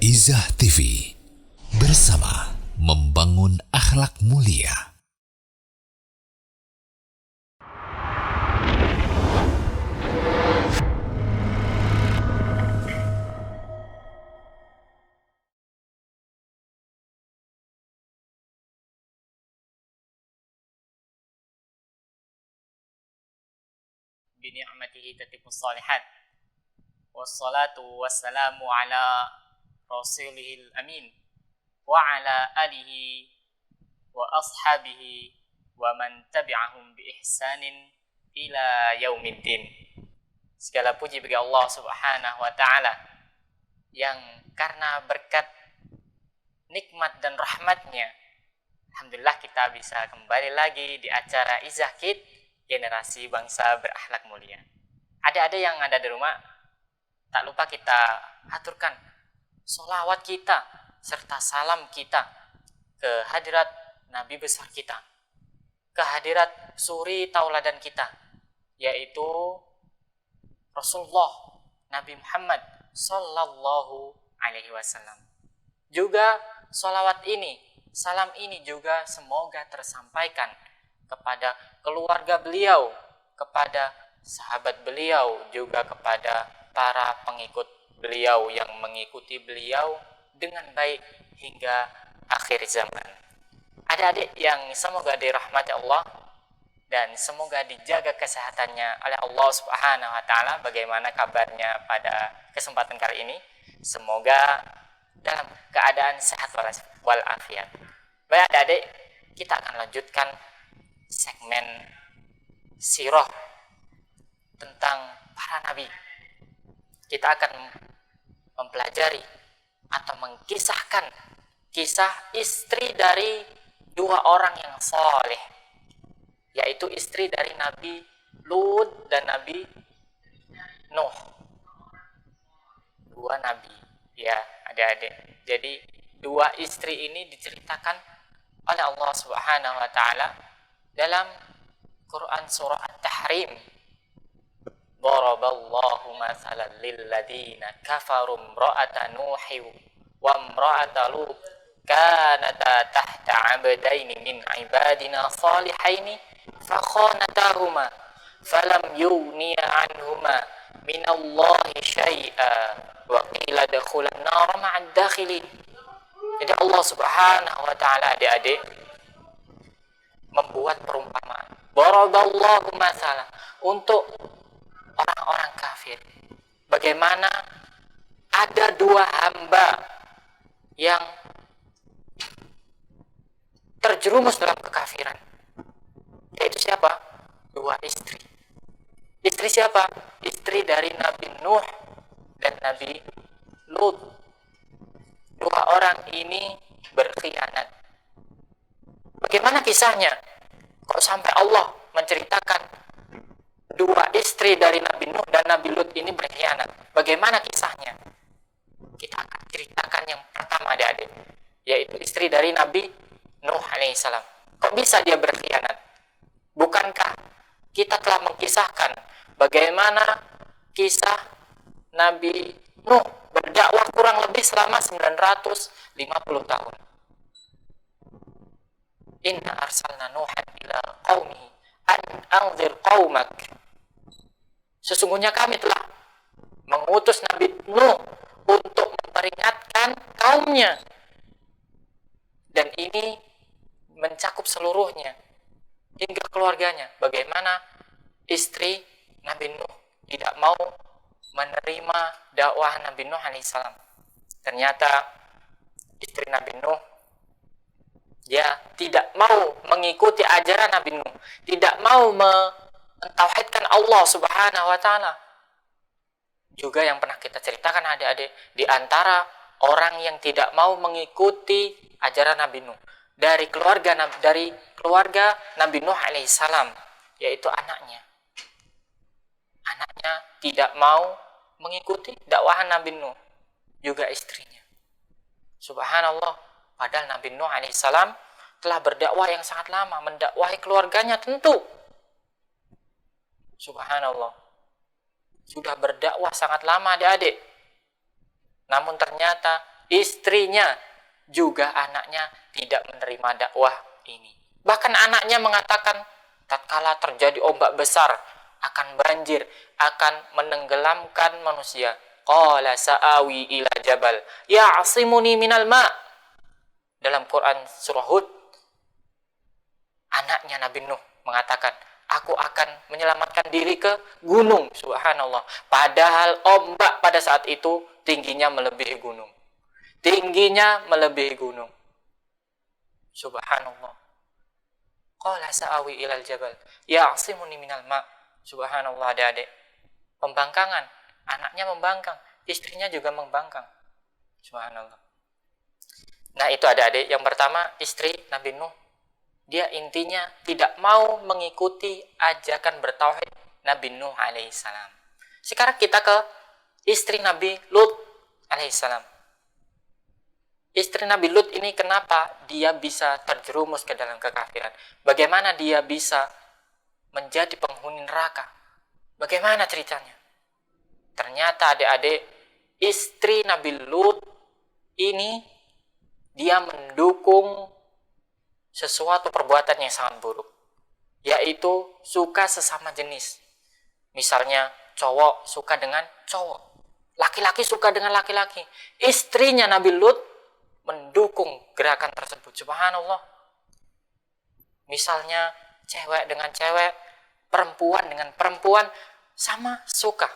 Izah TV bersama membangun akhlak mulia. Bini'matihi tatimmus shalihat. Wassalatu wassalamu ala rasulihil amin wa ala alihi wa ashabihi wa man tabi'ahum bi ihsanin ila yaumiddin. Segala puji bagi Allah Subhanahu wa taala yang karena berkat nikmat dan rahmatnya, alhamdulillah kita bisa kembali lagi di acara Izah Kid, generasi bangsa berakhlak mulia. Adik-adik yang ada di rumah, tak lupa kita aturkan sholawat kita serta salam kita ke hadirat Nabi besar kita, ke hadirat suri tauladan kita, yaitu Rasulullah Nabi Muhammad Sallallahu Alaihi Wasallam. Juga sholawat ini, salam ini juga semoga tersampaikan kepada keluarga beliau, kepada sahabat beliau, juga kepada para pengikut beliau yang mengikuti beliau dengan baik hingga akhir zaman. Adik-adik yang semoga dirahmati Allah dan semoga dijaga kesehatannya oleh Allah Subhanahu wa taala. Bagaimana kabarnya pada kesempatan kali ini? Semoga dalam keadaan sehat walafiat. Baik adik-adik, kita akan lanjutkan segmen sirah tentang para nabi. Kita akan mempelajari atau mengkisahkan kisah istri dari dua orang yang saleh, yaitu istri dari Nabi Lut dan Nabi Nuh. Dua nabi, ya adik-adik. Jadi dua istri ini diceritakan oleh Allah Subhanahu wa taala dalam Quran surah At-Tahrim. Daraballahu mathalan lilladzina kafaru imra'ata nuhi wa imra'ata lut kanata tahta 'abdaini min 'ibadina salihaini fakhanatahuma falam yughniya 'anhuma minallahi syai'a wa qila dakhulan nar ma'ad dakhilin. Jadi Allah Subhanahu wa taala adik-adik membuat perumpamaan. Daraballahu mathalan untuk orang-orang kafir. Bagaimana ada dua hamba yang terjerumus dalam kekafiran. Yaitu siapa? Dua istri. Istri siapa? Istri dari Nabi Nuh dan Nabi Lut. Dua orang ini berkhianat. Bagaimana kisahnya? Kok sampai Allah menceritakan dua istri dari Nabi Nuh dan Nabi Lut ini berkhianat? Bagaimana kisahnya? Kita akan ceritakan yang pertama adik-adik, yaitu istri dari Nabi Nuh alaihissalam. Kok bisa dia berkhianat? Bukankah kita telah mengkisahkan bagaimana kisah Nabi Nuh berdakwah kurang lebih selama 950 tahun. Inna arsalna Nuhan ila qaumihi an anzir qaumak. Sesungguhnya kami telah mengutus Nabi Nuh untuk memperingatkan kaumnya. Dan ini mencakup seluruhnya hingga keluarganya. Bagaimana istri Nabi Nuh tidak mau menerima dakwah Nabi Nuh alaihissalam. Ternyata istri Nabi Nuh dia tidak mau mengikuti ajaran Nabi Nuh, tidak mau mentauhidkan Allah Subhanahu wa taala. Juga yang pernah kita ceritakan adik-adik, di antara orang yang tidak mau mengikuti ajaran Nabi Nuh dari keluarga Nabi Nuh alaihissalam, yaitu anaknya. Anaknya tidak mau mengikuti dakwahan Nabi Nuh, juga istrinya. Subhanallah, padahal Nabi Nuh alaihissalam telah berdakwah yang sangat lama, mendakwahi keluarganya tentu. Subhanallah, sudah berdakwah sangat lama adik-adik. Namun ternyata istrinya, juga anaknya tidak menerima dakwah ini. Bahkan anaknya mengatakan, tatkala terjadi ombak besar, akan banjir, akan menenggelamkan manusia. Qala sa'awi ila jabal ya'simuni minal ma'. Dalam Quran surah Hud, anaknya Nabi Nuh mengatakan, aku akan menyelamatkan diri ke gunung. Subhanallah. Padahal ombak pada saat itu tingginya melebihi gunung. Tingginya melebihi gunung. Subhanallah. Qala sa'awi ilal jabal ya'simuni minal ma'. Subhanallah, adik-adik. Pembangkangan. Anaknya membangkang. Istrinya juga membangkang. Subhanallah. Nah, itu adik-adik. Yang pertama, istri Nabi Nuh. Dia intinya tidak mau mengikuti ajakan bertauhid Nabi Nuh alaihissalam. Sekarang kita ke istri Nabi Lut alaihissalam. Istri Nabi Lut ini kenapa dia bisa terjerumus ke dalam kekafiran? Bagaimana dia bisa menjadi penghuni neraka? Bagaimana ceritanya? Ternyata adik-adik, istri Nabi Lut ini dia mendukung sesuatu perbuatan yang sangat buruk, yaitu suka sesama jenis. Misalnya cowok suka dengan cowok, laki-laki suka dengan laki-laki. Istrinya Nabi Lut mendukung gerakan tersebut. Subhanallah. Misalnya cewek dengan cewek, perempuan dengan perempuan sama suka.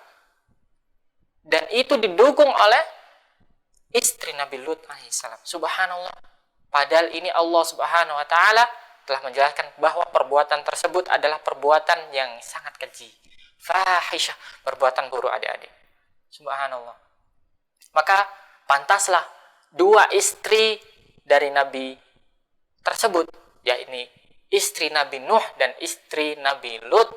Dan itu didukung oleh istri Nabi Lut alaihissalam. Subhanallah. Padahal ini Allah subhanahu wa ta'ala telah menjelaskan bahwa perbuatan tersebut adalah perbuatan yang sangat keji. Fahisyah, perbuatan buruk adik-adik. Subhanallah. Maka pantaslah dua istri dari Nabi tersebut, yakni istri Nabi Nuh dan istri Nabi Lut,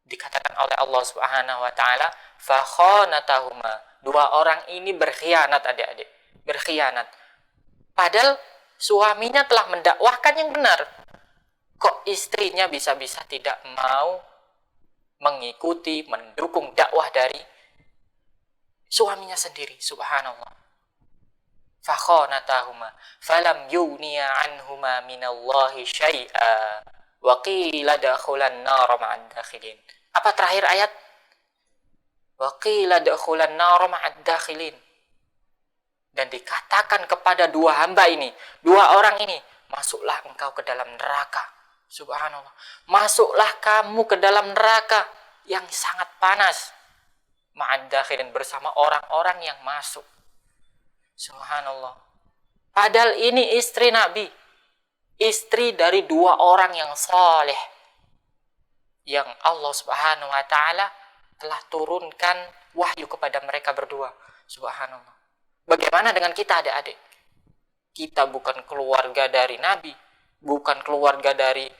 dikatakan oleh Allah subhanahu wa ta'ala, fakhanatahuma. Dua orang ini berkhianat adik-adik. Berkhianat. Padahal suaminya telah mendakwahkan yang benar. Kok istrinya bisa-bisa tidak mau mengikuti, mendukung dakwah dari suaminya sendiri. Subhanallah. Fakhanatahuma falam yughniya anhuma minallahi syai'a wa qila dakhulan nar ma'ad dakhilin. Apa terakhir ayat? Wa qila dakhulan nar ma'ad dakhilin. Dan dikatakan kepada dua hamba ini, dua orang ini, masuklah engkau ke dalam neraka. Subhanallah. Masuklah kamu ke dalam neraka yang sangat panas. Ma'ad dakhilin, bersama orang-orang yang masuk. Subhanallah. Padahal ini istri Nabi. Istri dari dua orang yang saleh. Yang Allah subhanahu wa ta'ala telah turunkan wahyu kepada mereka berdua. Subhanallah. Bagaimana dengan kita adik-adik? Kita bukan keluarga dari Nabi. Bukan keluarga dari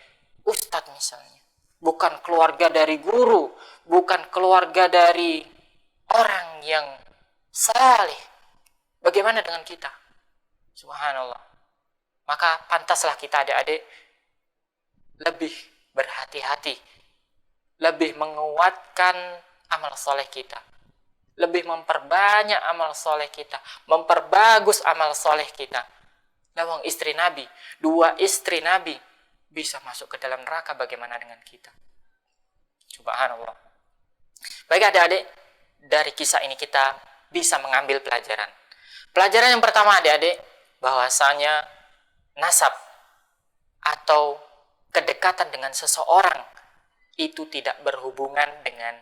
ustadz misalnya. Bukan keluarga dari guru. Bukan keluarga dari orang yang saleh. Bagaimana dengan kita? Subhanallah. Maka pantaslah kita adik-adik lebih berhati-hati, lebih menguatkan amal soleh kita, lebih memperbanyak amal soleh kita, memperbagus amal soleh kita. Lawang istri Nabi, dua istri Nabi bisa masuk ke dalam neraka, bagaimana dengan kita? Subhanallah. Baik adik-adik, dari kisah ini kita bisa mengambil pelajaran. Pelajaran yang pertama adik-adik, bahwasanya nasab atau kedekatan dengan seseorang itu tidak berhubungan dengan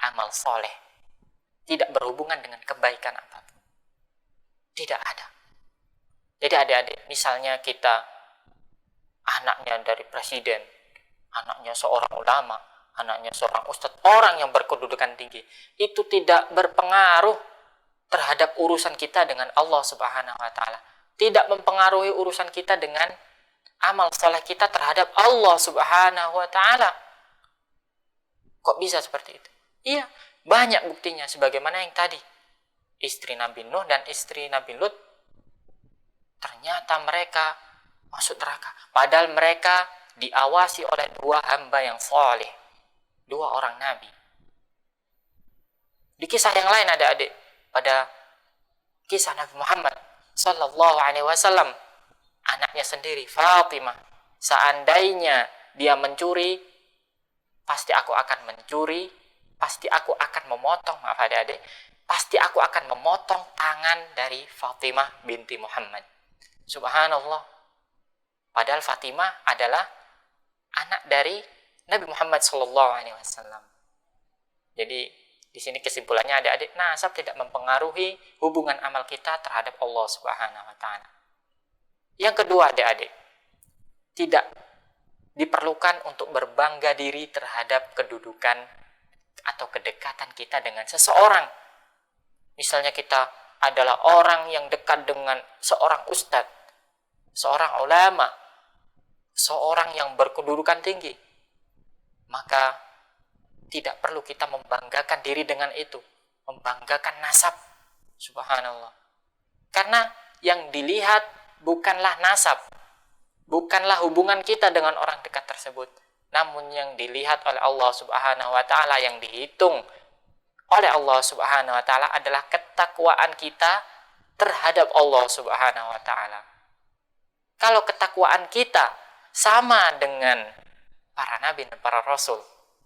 amal soleh, tidak berhubungan dengan kebaikan apapun. Tidak ada. Jadi adik-adik, misalnya kita anaknya dari presiden, anaknya seorang ulama, anaknya seorang ustadz, orang yang berkedudukan tinggi, itu tidak berpengaruh terhadap urusan kita dengan Allah subhanahu wa ta'ala. Tidak mempengaruhi urusan kita dengan amal saleh kita terhadap Allah subhanahu wa ta'ala. Kok bisa seperti itu? Iya, banyak buktinya. Sebagaimana yang tadi, istri Nabi Nuh dan istri Nabi Lut, ternyata mereka masuk neraka. Padahal mereka diawasi oleh dua hamba yang saleh, dua orang Nabi. Di kisah yang lain ada adik, pada kisah Nabi Muhammad Sallallahu Alaihi Wasallam, anaknya sendiri Fatimah, seandainya dia mencuri, pasti aku akan mencuri, pasti aku akan memotong, maaf adik-adik, pasti aku akan memotong tangan dari Fatimah binti Muhammad. Subhanallah. Padahal Fatimah adalah anak dari Nabi Muhammad Sallallahu Alaihi Wasallam. Jadi di sini kesimpulannya adik-adik, nasab tidak mempengaruhi hubungan amal kita terhadap Allah Subhanahu Wa Taala. Yang kedua adik-adik, tidak diperlukan untuk berbangga diri terhadap kedudukan atau kedekatan kita dengan seseorang. Misalnya kita adalah orang yang dekat dengan seorang ustadz, seorang ulama, seorang yang berkedudukan tinggi, maka tidak perlu kita membanggakan diri dengan itu, membanggakan nasab. Subhanallah. Karena yang dilihat bukanlah nasab, bukanlah hubungan kita dengan orang dekat tersebut, namun yang dilihat oleh Allah Subhanahu Wa Taala, yang dihitung oleh Allah Subhanahu Wa Taala adalah ketakwaan kita terhadap Allah Subhanahu Wa Taala. Kalau ketakwaan kita sama dengan para nabi dan para rasul,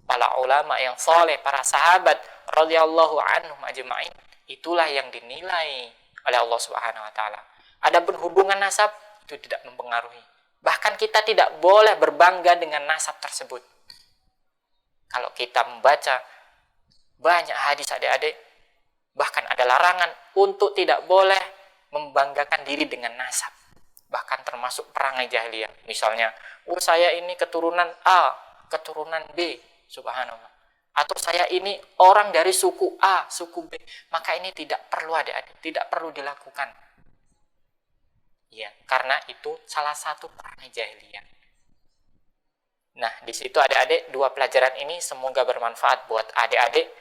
para ulama yang soleh, para sahabat radhiyallahu anhum ajma'in, itulah yang dinilai oleh Allah Subhanahu Wa Taala. Adapun hubungan nasab itu tidak mempengaruhi. Bahkan kita tidak boleh berbangga dengan nasab tersebut. Kalau kita membaca banyak hadis adik-adik, bahkan ada larangan untuk tidak boleh membanggakan diri dengan nasab. Bahkan termasuk perangai jahiliyah. Misalnya, saya ini keturunan A, keturunan B, subhanallah. Atau saya ini orang dari suku A, suku B. Maka ini tidak perlu adik-adik, tidak perlu dilakukan. Ya, karena itu salah satu perangai jahiliyah. Nah, di situ adik-adik, dua pelajaran ini semoga bermanfaat buat adik-adik.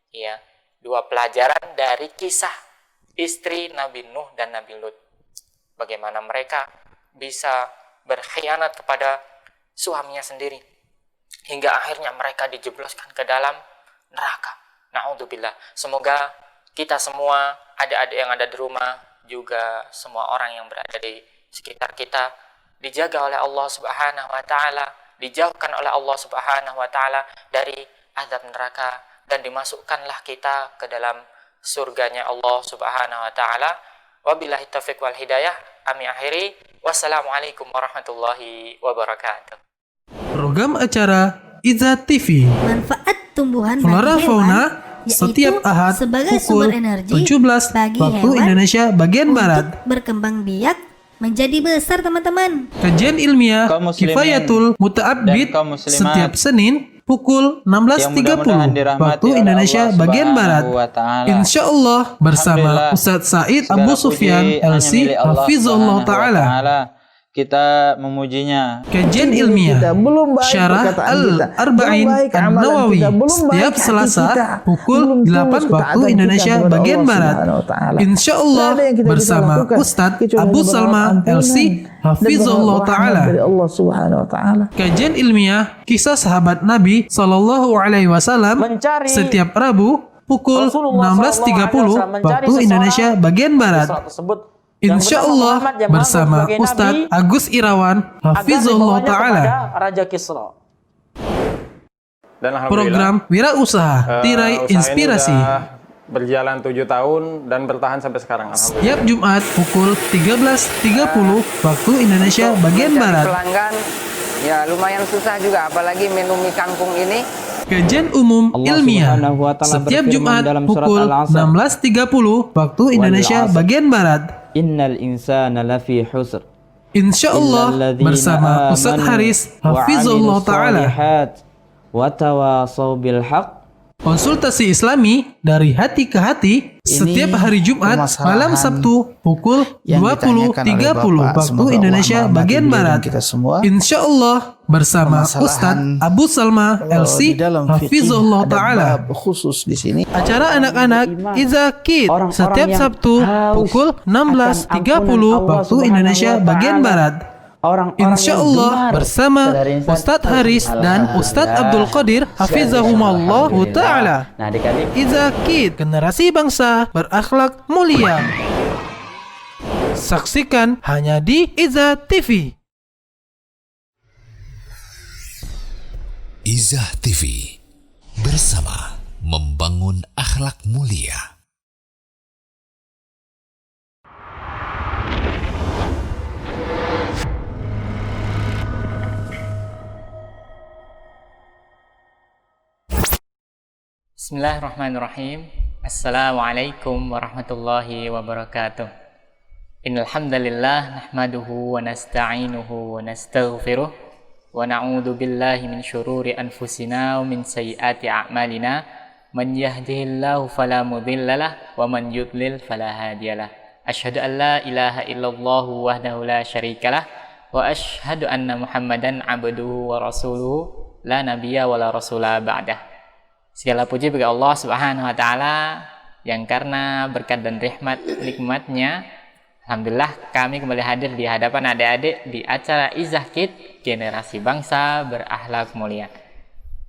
Ya, dua pelajaran dari kisah istri Nabi Nuh dan Nabi Lut. Bagaimana mereka bisa berkhianat kepada suaminya sendiri, hingga akhirnya mereka dijebloskan ke dalam neraka. Na'udzubillah. Semoga kita semua, adik-adik yang ada di rumah, juga semua orang yang berada di sekitar kita, dijaga oleh Allah Subhanahu Wa Taala, dijauhkan oleh Allah Subhanahu Wa Taala dari azab neraka, dan dimasukkanlah kita ke dalam surganya Allah Subhanahu Wa Taala. Wabillahi taufiq wal hidayah. Kami akhiri. Wassalamualaikum warahmatullahi wabarakatuh. Program acara Iza TV. Manfaat tumbuhan Flora bagi Fauna hewan, setiap yaitu Ahad sebagai pukul sumber energi 17 bagi waktu hewan Indonesia bagian untuk Barat. berkembang biak menjadi besar, teman-teman. Kajian ilmiah Kaum muslimin Kifayatul Muta'abbid dan kaum muslimat setiap Senin pukul yang 16.30 mudah-mudahan dirahmati waktu oleh Indonesia Allah bagian Subhanahu Barat. wa Ta'ala. Insya Allah bersama Alhamdulillah, Ustadz Said segala Abu puji Sufyan hanya LC milik Allah Hafizullah Subhanahu wa Ta'ala. Kita memujinya. Kajian ilmiah Syarah Al-Arba'in An-Nawawi setiap Selasa pukul 8 waktu Indonesia bagian Barat. Insya Allah bersama Ustadz Abu Salma LC Hafizullah Ta'ala. Kajian ilmiah kisah sahabat Nabi Sallallahu Alaihi Wasallam setiap Rabu pukul 16.30 waktu Indonesia bagian Barat. Insya Allah bersama Ustadz Agus Irawan Hafizullah Ta'ala. Raja Kisra. Dan alhamdulillah, Program Wirausaha Tirai usaha ini Inspirasi sudah berjalan 7 tahun dan bertahan sampai sekarang. Alhamdulillah. setiap Jumat pukul 13.30 waktu Indonesia bagian Mencari Barat. pelanggan ya lumayan susah juga, apalagi menu mie kangkung ini. Kajian umum Allah ilmiah Subhanahu wa Ta'ala setiap berfirman Jumat dalam surat pukul Al-Asr. 16.30 waktu Indonesia Wal-Asr. bagian Barat. Innal insana lafi husr. Insya Allah Illalladzina bersama Ustadz amanu Haris wa Hafizullah amilus Ta'ala. shalihat wa tawasaw bil haqq. Konsultasi Islami dari hati ke hati setiap hari Jumat malam Sabtu pukul 20.30 waktu Indonesia bagian Barat. Insya Allah bersama Ustadz Abu Salma LC Hafizullah Ta'ala. Khusus di sini. Acara anak-anak Iza Kid Orang-orang setiap yang Sabtu haus pukul akan 16.30 ampunan Allah waktu Subhanahu Indonesia wa bagian Ta'ala. Barat. Orang-orang Insya yang Allah benar bersama dari insan Ustadz Haris dan Ustadz Abdul Qadir Hafizahumallahu Ta'ala. Nah, adik-adik, Iza Kid, generasi bangsa berakhlak mulia. Saksikan hanya di Izzah TV. Izzah TV, bersama membangun akhlak mulia. Bismillahirrahmanirrahim. Assalamualaikum warahmatullahi wabarakatuh. Innal hamdalillah nahmaduhu wa nasta'inuhu wa nastaghfiruh wa na'udzu billahi min syururi anfusina wa min sayyiati a'malina. Man yahdihillahu fala mudhillalah wa man yudlil fala hadiyalah. Asyhadu an la ilaha illallah wahdahu la syarikalah wa asyhadu anna Muhammadan abduhu wa rasuluhu la nabiyya wa la rasula ba'dah. Segala puji bagi Allah Subhanahu wa taala yang karena berkat dan rahmat nikmatnya, alhamdulillah kami kembali hadir di hadapan adik-adik di acara Izzah Kids, generasi bangsa berakhlak mulia.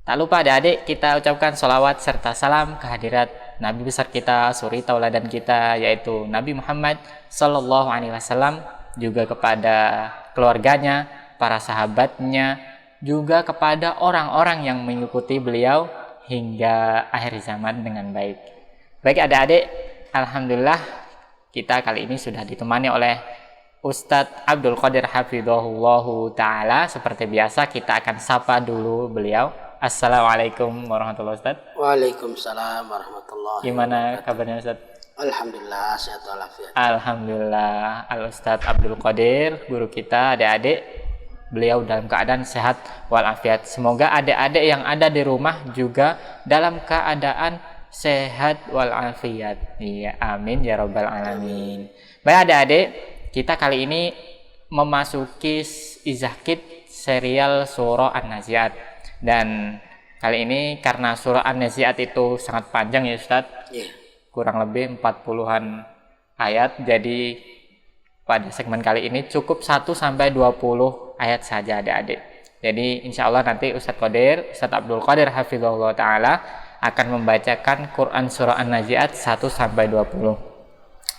Tak lupa adik-adik kita ucapkan sholawat serta salam kehadirat Nabi besar kita, suri tauladan kita, yaitu Nabi Muhammad Sallallahu Alaihi Wasallam, juga kepada keluarganya, para sahabatnya, juga kepada orang-orang yang mengikuti beliau hingga akhir zaman dengan baik. Baik adik-adik, alhamdulillah kita kali ini sudah ditemani oleh Ustadz Abdul Qadir Hafidhahullahu Ta'ala. Seperti biasa kita akan sapa dulu beliau. Assalamualaikum warahmatullahi wabarakatuh. Waalaikumsalam warahmatullahi wabarakatuh. Gimana kabarnya Ustadz? Alhamdulillah, sehat walafiat. Alhamdulillah. Al-Ustadz Abdul Qadir, guru kita, adik-adik, beliau dalam keadaan sehat walafiat. Semoga adik-adik yang ada di rumah juga dalam keadaan sehat walafiat. Iya, amin ya rabbal alamin. Baik adik-adik, kita kali ini memasuki Izzah Kids serial surah An-Nazi'at. Dan kali ini karena surah An-Nazi'at itu sangat panjang ya Ustadz. Kurang lebih 40-an ayat. Jadi pada segmen kali ini cukup 1-20 ayat saja adik-adik. Jadi insya Allah nanti Ustadz Abdul Qadir Hafizahullah Ta'ala akan membacakan Quran surah An-Nazi'at 1-20.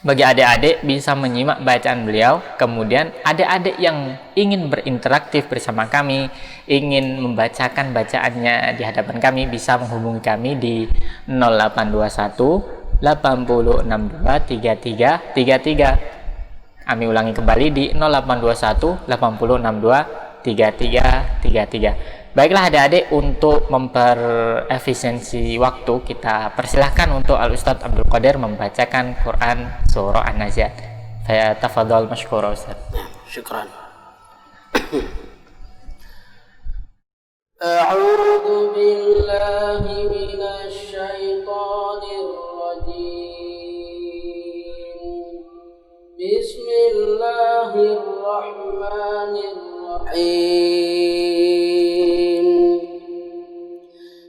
Bagi adik-adik bisa menyimak bacaan beliau. Kemudian adik-adik yang ingin berinteraktif bersama kami, ingin membacakan bacaannya di hadapan kami, bisa menghubungi kami di 0821 8062 3333. Kami ulangi kembali di 0821 8062 3333. Baiklah adik-adik, untuk memperefisiensi waktu kita persilahkan untuk Al-Ustadz Abdul Qadir membacakan Quran surah An-Nazi'at. Saya tafadhol masykur Ustaz. Syukran. A'udzu billahi minasy syaithanir rajim. Bismillahirrahmanirrahim.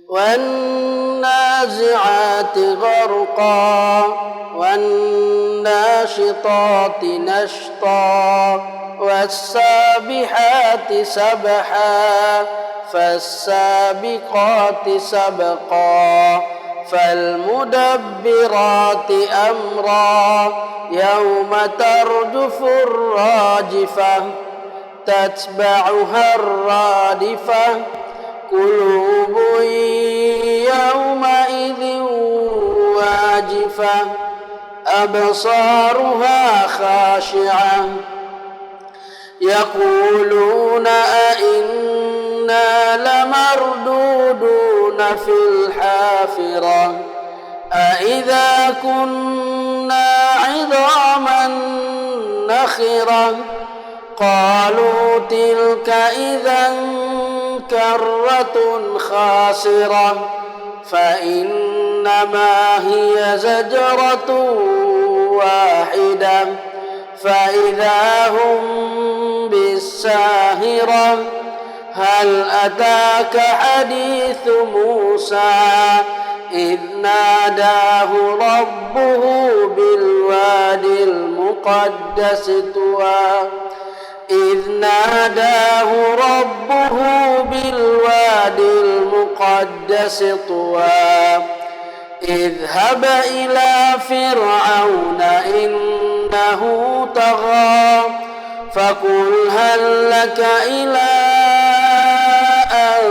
وَالنَّازِعَاتِ غَرْقًا وَالنَّاشِطَاتِ نَشْطًا وَالسَّابِحَاتِ سَبْحًا فَالسَّابِقَاتِ سَبْقًا فَالْمُدَبِّرَاتِ أَمْرًا يَوْمَ تَرْجُفُ الرَّاجِفَةُ تَتْبَعُهَا الرَّادِفَةُ قُلُوبٌ يَوْمَئِذٍ وَاجِفَةٌ أَبْصَارُهَا خَاشِعَةٌ يَقُولُونَ أَإِنَّا لَمَرْدُودُونَ فِي الْحَافِرَةِ أَإِذَا كُنَّا عِظَامًا نَخِرَةً قَالُوا تِلْكَ إِذًا كَرَّةٌ خَاسِرَةٌ فَإِنَّمَا هِيَ زَجْرَةٌ واحدة فإذا هم بالساهرة هل أتاك حديث موسى إذ ناداه ربه بالوادي المقدس طوى إذ ناداه ربه بالوادي المقدس طوى اذهب إلى فرعون إنه إنه طغى فقل هل لك إلى أن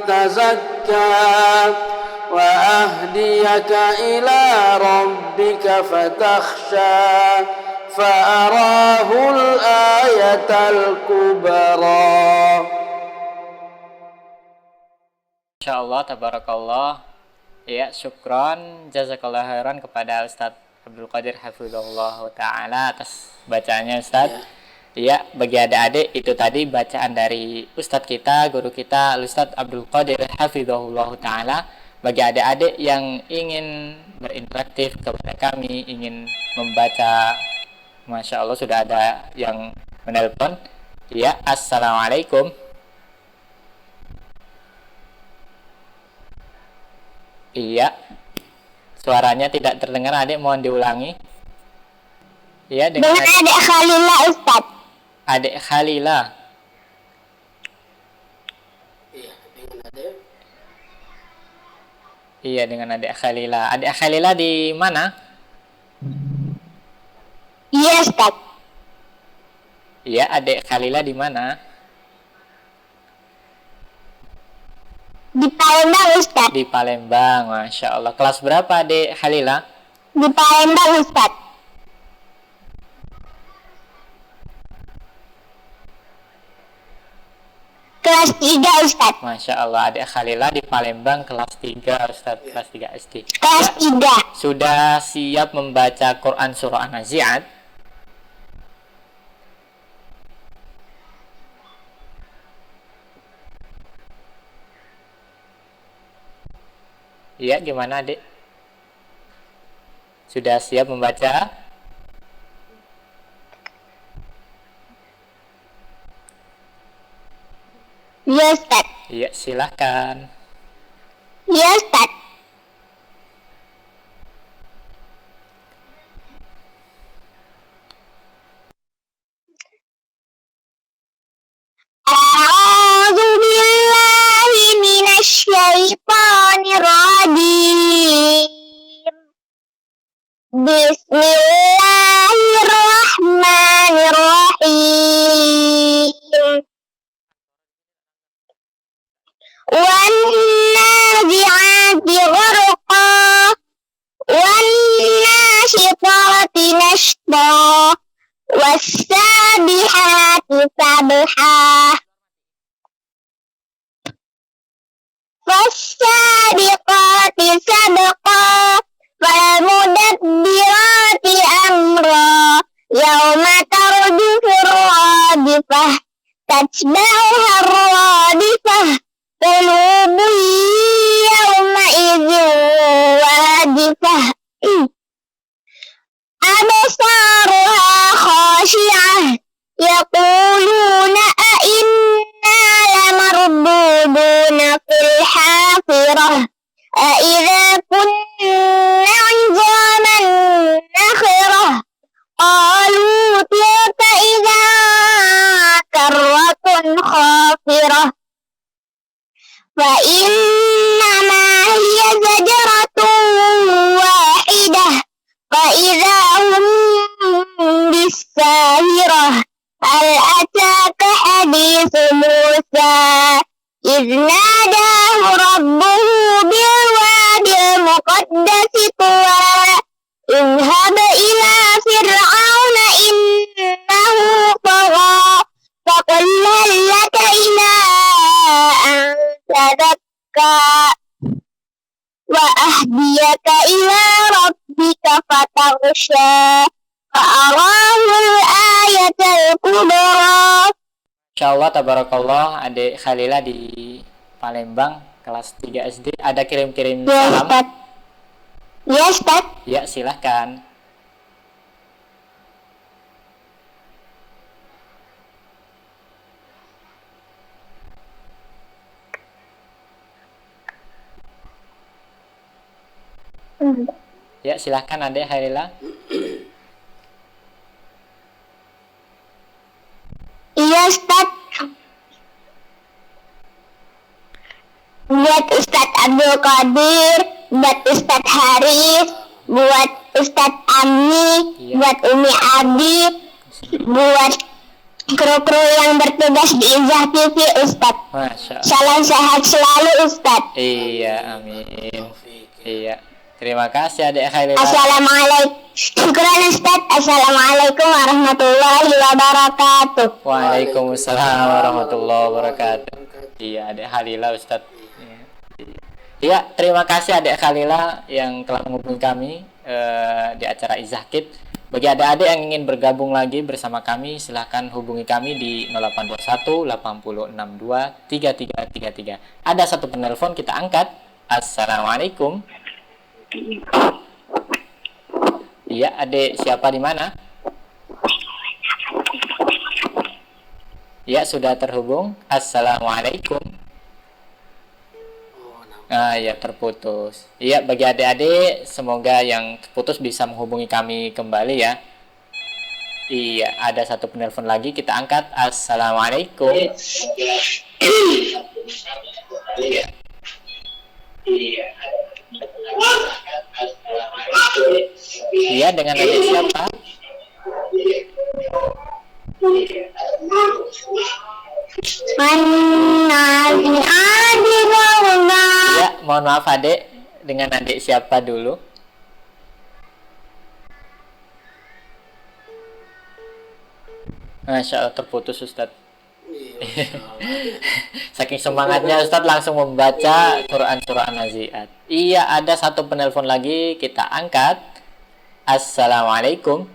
تزكى وأهديك إلى ربك فتخشى فأراه الآية الكبرى. Insyaallah, tabarakallah. Ya, syukron, jazakallah khairan kepada Ustadz Abdul Qadir hafizahullah ta'ala atas bacaannya Ustadz. Ya, bagi adik-adik itu tadi bacaan dari Ustadz kita, guru kita Ustadz Abdul Qadir hafizahullah ta'ala. Bagi adik-adik yang ingin berinteraktif kepada kami, ingin membaca, Masya Allah sudah ada yang menelpon. Ya, assalamualaikum. Iya, suaranya tidak terdengar adik, mohon diulangi. Iya, dengan adik Khalila Ustaz. Adik Khalila. Iya, dengan adik Khalila. Adik Khalila di mana? Iya, Ustaz. Iya, adik Khalila di mana? Di Palembang, Ustaz. Di Palembang, Masya Allah. Kelas berapa adik Khalila? Di Palembang, Ustaz. Kelas 3, Ustaz. Masya Allah, adik Khalila di Palembang kelas 3, Ustaz. Kelas 3 SD. Kelas 3. Sudah siap membaca Quran Surah An-Nazi'at? Iya, gimana adik? Sudah siap membaca? Iya, Ustaz. Iya, silahkan. Iya, Ustaz. أعوذ بالله من الشيطان الرجيم بسم الله الرحمن الرحيم والنازعات غرقا والناشطات نشطا والسابحات سبحا فالسابقات سبقا فالمدبرات أمرا يوم ترجف الرادفة تتبعها الرادفة قلوب يومئذ واجفة أبصارها خاشعة يقولون أئنا لمردودون في الحافرة أئذا كنا عظاما نخرة قالوا تلك إذا كرة خاسرة فإنما هي زجرة واحدة فإذا هم بالساهرة هل أتاك حديث موسى إذ ناداه ربه بالوادي المقدس طوى اذهب إلى فرعون إنه طغى فقل هل لك إلى أن تزكى وأهديك إلى ربك فتغشى فأراه الآية الكبرى. Insyaallah, tabarakallah, adik Khalila di Palembang kelas 3 SD. Ada kirim-kirim salam? Ya, Ustaz. Ya, silahkan. Ya, silahkan adik Khalila. Iya, Ustaz. Buat Ustaz Abdul Qadir, buat Ustaz Haris, buat Ustadz Ami, buat Umi Abi, buat kru-kru yang bertugas di Izah TV, Ustadz. Masya Allah. Salam sehat selalu, Ustadz. Iya, amin. Iya. Terima kasih Adik Khairila. Assalamualaikum. Syukran, Ustadz. Assalamualaikum warahmatullahi wabarakatuh. Waalaikumsalam warahmatullahi wabarakatuh. Iya, Adik Khalila, Ustadz. Iya, terima kasih Adik Khalila yang telah menghubungi kami di acara Izah Kid. Bagi adik-adik yang ingin bergabung lagi bersama kami, silahkan hubungi kami di 0821 8062 3333. Ada satu penelpon, kita angkat. Assalamualaikum. Iya, adik siapa di mana? Ya, sudah terhubung. Assalamualaikum. Ya, terputus. Iya, bagi adik-adik, semoga yang terputus bisa menghubungi kami kembali ya. Iya, ada satu penelpon lagi, kita angkat. Assalamualaikum. Iya, dengan adik siapa? Ya, mohon maaf adik, dengan adik siapa dulu? Masya Allah, terputus Ustadz. Saking semangatnya Ustadz langsung membaca Quran Surah An-Nazi'at. Iya, ada satu penelpon lagi, kita angkat. Assalamualaikum.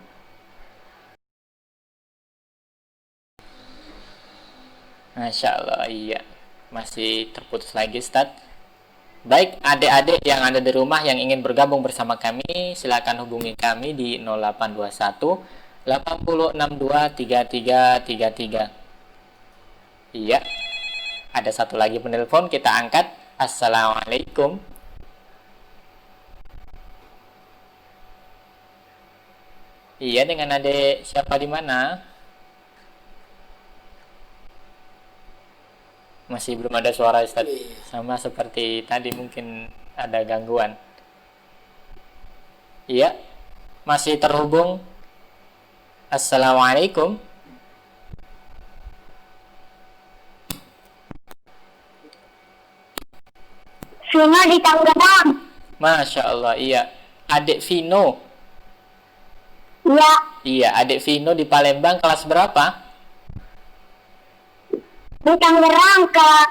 Masya Allah, iya. Masih terputus lagi Ustadz. Baik, adik-adik yang ada di rumah yang ingin bergabung bersama kami, silakan hubungi kami di 0821 8062 3333. Iya. Ada satu lagi penelpon, kita angkat. Assalamualaikum. Iya, dengan adik siapa di mana? Masih belum ada suara Ustaz. Sama seperti tadi, mungkin ada gangguan. Iya, masih terhubung. Assalamualaikum. Vino di Tangerang. Masya Allah, iya. Adik Vino. Iya. Iya, adik Vino di Palembang kelas berapa? Di Tangerang, Kak.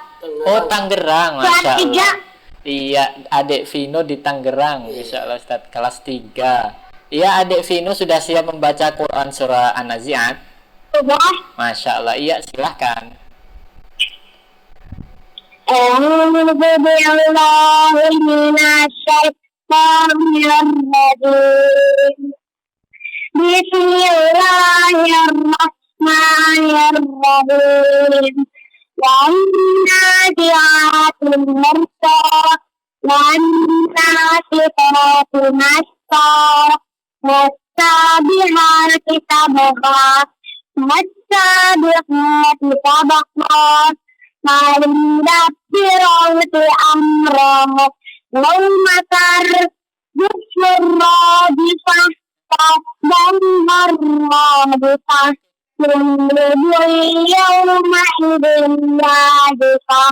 Oh, Tangerang, Kelas Masya 3. Allah. Iya, adik Vino di Tangerang, Masya Allah Ustaz, kelas 3. Iya, adik Vino sudah siap membaca Quran Surah An-Nazi'at? Sudah. Masya Allah, iya, silahkan. A'udzu billahi minasyaitonir rajim. Bismillahirrahmanirrahim. Wan-nazi'ati gharqa, wan-nasifati nasqa, was-sabihati sabqa, was-sabihati sabqa. Ma'al-mudabbirati amra, wal-matar bismillah dan marmadifah, yawma idin wadifah,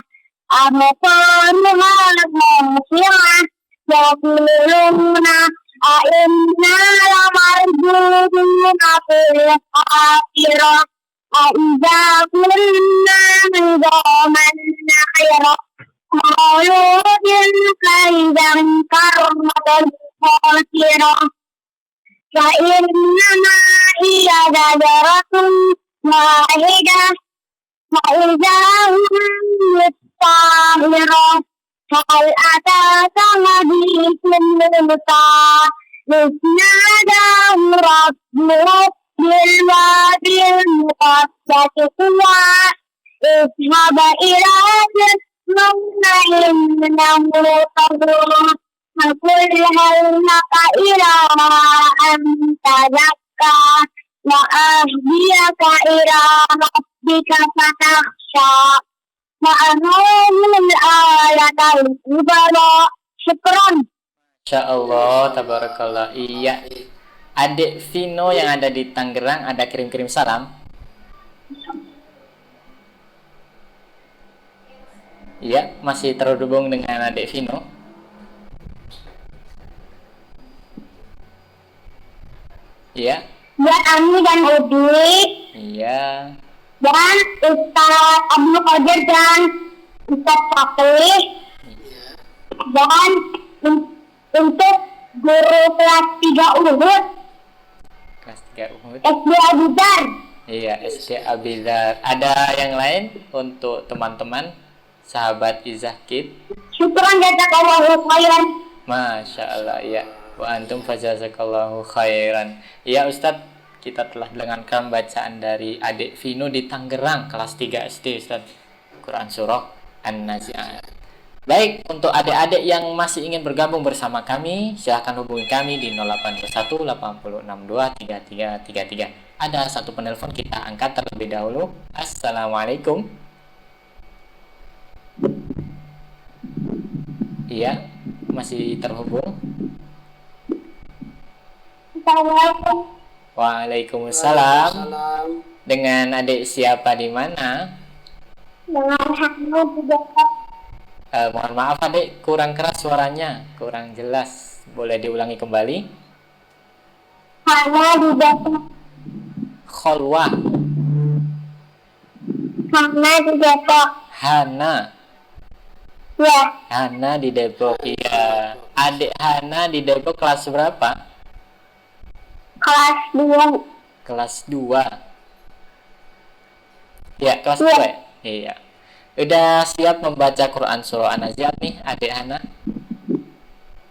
amsaluha khashi'ah, yaquluna a'inna lamarduduna fil akhirah, a'idza kunna idzaman nakhirah, qalu tilka idzan karratun khasirah. فإنما هي زجرة واحدة فإذا هم بالطاهرة. هل أتاك حديث موسى إذ ناداه ربه بالوادي المقدس طوى اذهب إلى فرعون إنه طغى فقل هل لك إلى أن تزكى وأهديك إلى ربك فتخشى وأنهم الآية الكبرى. شكرا. Insya Allah, tabarakallah. Iya. Adik Vino yang ada di Tangerang ada kirim-kirim salam. Iya, masih terhubung dengan adik Vino. Iya. Buat Ami dan Udi. Iya. Dan Ustaz Abdul Qadir dan Ustaz Fatih. Dan untuk guru kelas 3 Uhud. Kelas 3 Uhud. SD Abidar. Iya, SD Abidar. Ada yang lain untuk teman-teman sahabat Izahkid? Syukran jazakallahu khairan. Masya Allah, ya. Wa antum fajazakallahu khairan. Ya Ustadz, kita telah dengarkan bacaan dari adik Vino di Tangerang, kelas 3 SD Ustadz. Quran Surah An-Nazi'at. Baik, untuk adik-adik yang masih ingin bergabung bersama kami, silahkan hubungi kami di 0821 8062 3333. Ada satu penelpon, kita angkat terlebih dahulu. Assalamualaikum. Iya, masih terhubung. Assalamualaikum. Waalaikumsalam. Dengan adik siapa di mana? Dengan Hana di Depok. Mohon maaf adik, kurang keras suaranya, kurang jelas. Boleh diulangi kembali? Hana di Depok. Kholwah. Hana di Depok. Hana. Ya. Hana di Depok. Iya. Adik Hana di Depok kelas berapa? Kelas 2. Kelas 2. Ya, kelas 2. Iya. Udah siap membaca Quran Surah An-Nazi'at nih, adik Hana?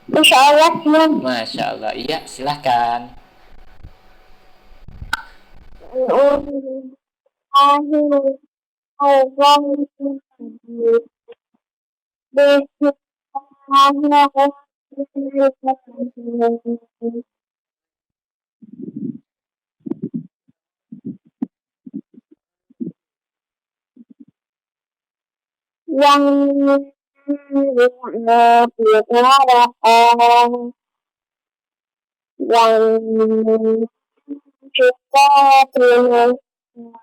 Insya Allah siap. Masya Allah. Iya, silahkan. Yang kita pilih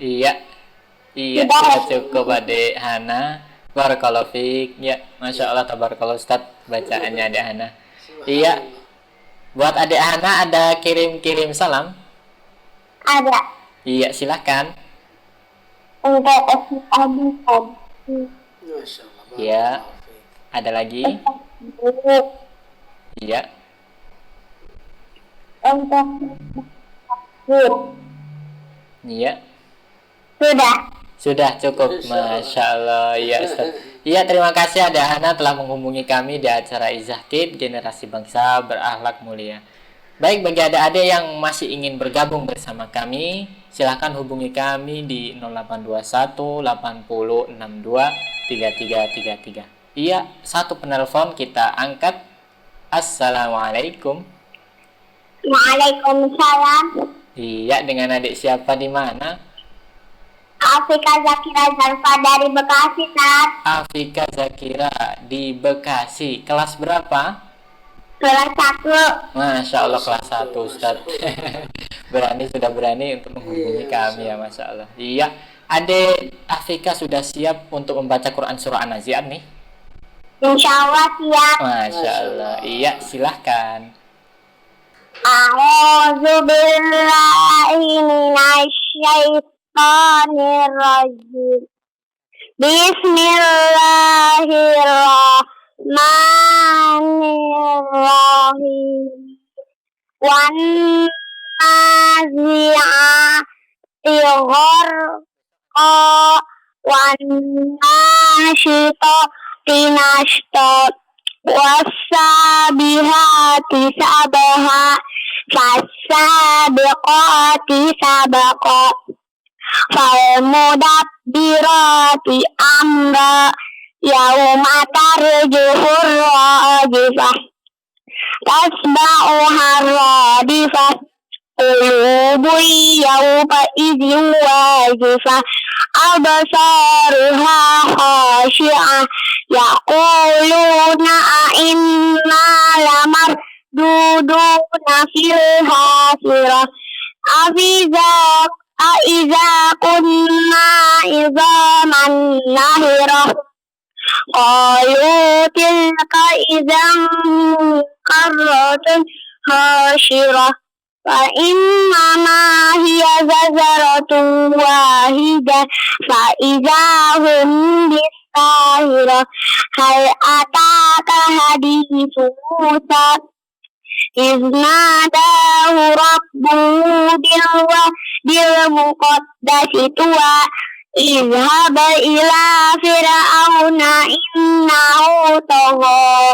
Iya, iya, sudah cukup Adik Hana. Barakallahu fiik. Ya, Masya Allah, tabarakallah Ustaz bacaannya Adik Hana. Iya, buat Adik Hana ada kirim-kirim salam? Ada. Iya, silahkan. Untuk Abi. Iya, ada lagi? Iya. Untuk Iya. Sudah cukup. Masya Allah. Ya Ustaz. Iya, terima kasih Adik Hana telah menghubungi kami di acara Izah Kid Generasi Bangsa Berakhlak Mulia. Baik, bagi adik-adik yang masih ingin bergabung bersama kami, silahkan hubungi kami di 0821 80 62 3333. Iya, satu penelpon kita angkat. Assalamualaikum. Waalaikumsalam. Iya, dengan adik siapa di mana? Afika Zakira Zarfa dari Bekasi, Tat. Afika Zakira di Bekasi. Kelas berapa? Kelas 1. Masya Allah, kelas 1 Ustaz. Sudah berani untuk menghubungi kami ya, Masya Allah. Iya, adik Afika sudah siap untuk membaca Quran Surah An-Nazi'at nih? Insya Allah siap. Masya Allah. Iya, silahkan. A'udzu billahi minasyaitonir rajim. Bismillahirrahmanirrahim. Wan nazi'ati gharqa wan nasyitati nashta wassabihati sabaha fassabiqati sabaqa falmudabbirati amra yauma tarjuhur rajifah tasba'uha radifah qulubun yawma idzin wajifah absaruha khashi'ah yaquluna a'inna lamarduduna fil hafirah aiza kunna izaman nahirah qalu tilka idzan karratun khashirah fa innama hiya zazaratun wahidah fa idza hum bisahirah hal ataka hadithu Musa iznadahu rabbuhu bil muqaddasi tuwa izhab ila fir'auna innahu tagha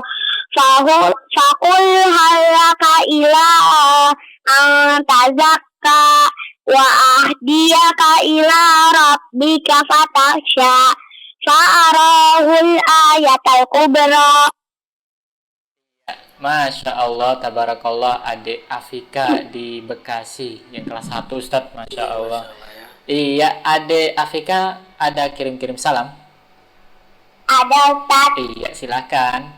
faqul halaka ila an tazakka wa ahdiyaka ila rabbika fatakhsha fa'arahul ayatal kubra. Masya Allah, tabarakallah, adik Afika di Bekasi yang kelas 1 Ustadz, Masya Allah. Iya, adik Afika ada kirim-kirim salam? Ada Ustaz. Iya, silakan.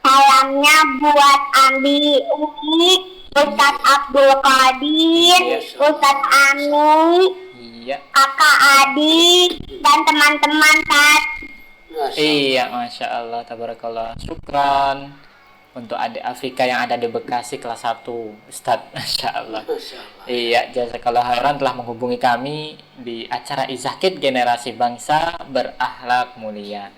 Salamnya buat Ambi Umi, Ustaz Abdul Qadir, Ustaz Ami, Iya. Kakak Adi, dan teman-teman Ustaz. Iya, Masya Allah, tabarakallah. Syukran untuk adik Afika yang ada di Bekasi kelas 1 Ustadz, Masya Allah. Iya, jazakallah khairan telah menghubungi kami di acara Izakit Generasi Bangsa Berakhlak Mulia.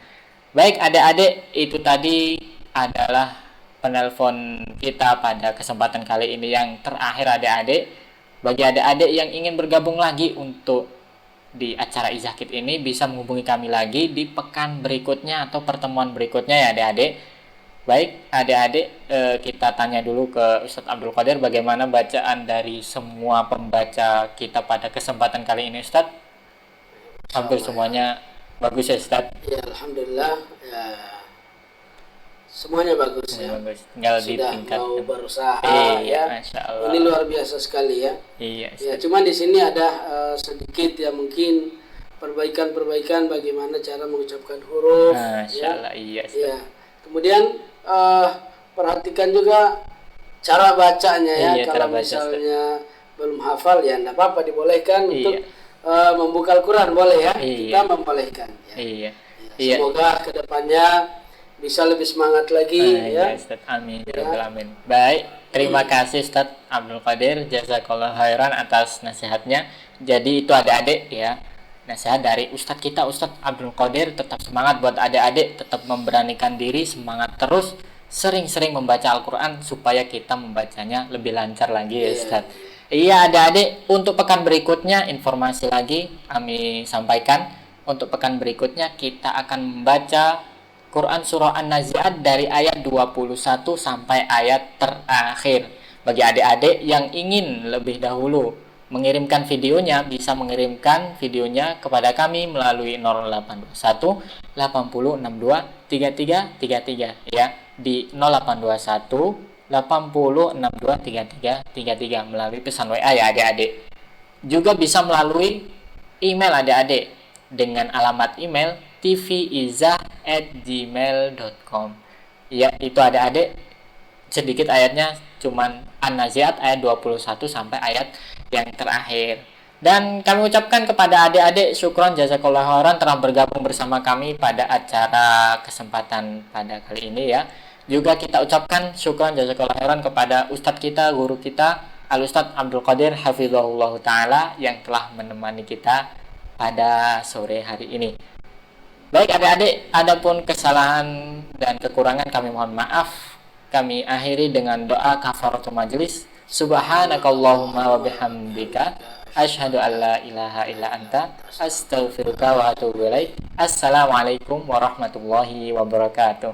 Baik adik-adik, itu tadi adalah penelpon kita pada kesempatan kali ini yang terakhir adik-adik. Bagi adik-adik yang ingin bergabung lagi untuk di acara Izakit ini bisa menghubungi kami lagi di pekan berikutnya atau pertemuan berikutnya ya adik-adik. Baik adik-adik, kita tanya dulu ke Ustadz Abdul Qadir bagaimana bacaan dari semua pembaca kita pada kesempatan kali ini Ustadz. Hampir semuanya bagus ya Ustadz. Ya Alhamdulillah ya, semuanya bagus ya. Bagus. Tinggal Sudah ditingkatkan. mau berusaha Iya, ya. Masya Allah. Ini luar biasa sekali ya. Iya. Ya, cuman di sini ada sedikit ya mungkin perbaikan-perbaikan bagaimana cara mengucapkan huruf. Masya Allah, iya. Ya. Kemudian perhatikan juga cara bacanya ya. Iya, Kalau misalnya belum hafal ya enggak apa-apa, dibolehkan untuk membuka Al-Quran, boleh ya. Kita membolehkan ya. Iya. Semoga kedepannya bisa lebih semangat lagi ya. Ustaz, amin ya rabbal alamin. Baik, terima kasih Ustaz Abdul Qadir, jazakallah khairan atas nasihatnya. Jadi itu adik-adik ya, nasihat dari Ustadz kita Ustadz Abdul Qadir. Tetap semangat buat adik-adik, tetap memberanikan diri, semangat terus, sering-sering membaca Al-Quran supaya kita membacanya lebih lancar lagi ya Ustadz. Iya adik-adik, untuk pekan berikutnya informasi lagi kami sampaikan. Untuk pekan berikutnya kita akan membaca Quran Surah An-Nazi'at dari ayat 21 sampai ayat terakhir. Bagi adik-adik yang ingin lebih dahulu mengirimkan videonya, bisa mengirimkan videonya kepada kami melalui 0821 8062 3333 ya, di 0821 8062 3333 melalui pesan WA ya adik-adik. Juga bisa melalui email adik-adik dengan alamat email tvizah@gmail.com. Ya, itu adik-adik sedikit ayatnya, cuman An-Nazi'at ayat 21 sampai ayat yang terakhir. Dan kami ucapkan kepada adik-adik syukron jazakallahu khairan telah bergabung bersama kami pada acara kesempatan pada kali ini ya. Juga kita ucapkan syukron jazakallahu khairan kepada ustadz kita, guru kita Al-Ustadz Abdul Qadir hafizahullah ta'ala yang telah menemani kita pada sore hari ini. Baik adik-adik, adapun kesalahan dan kekurangan kami mohon maaf. Kami akhiri dengan doa kafaratul majelis. Subhanakallahumma wa bihamdika asyhadu an la ilaha illa anta astaghfiruka wa atubu ilaik. Assalamualaikum warahmatullahi wabarakatuh.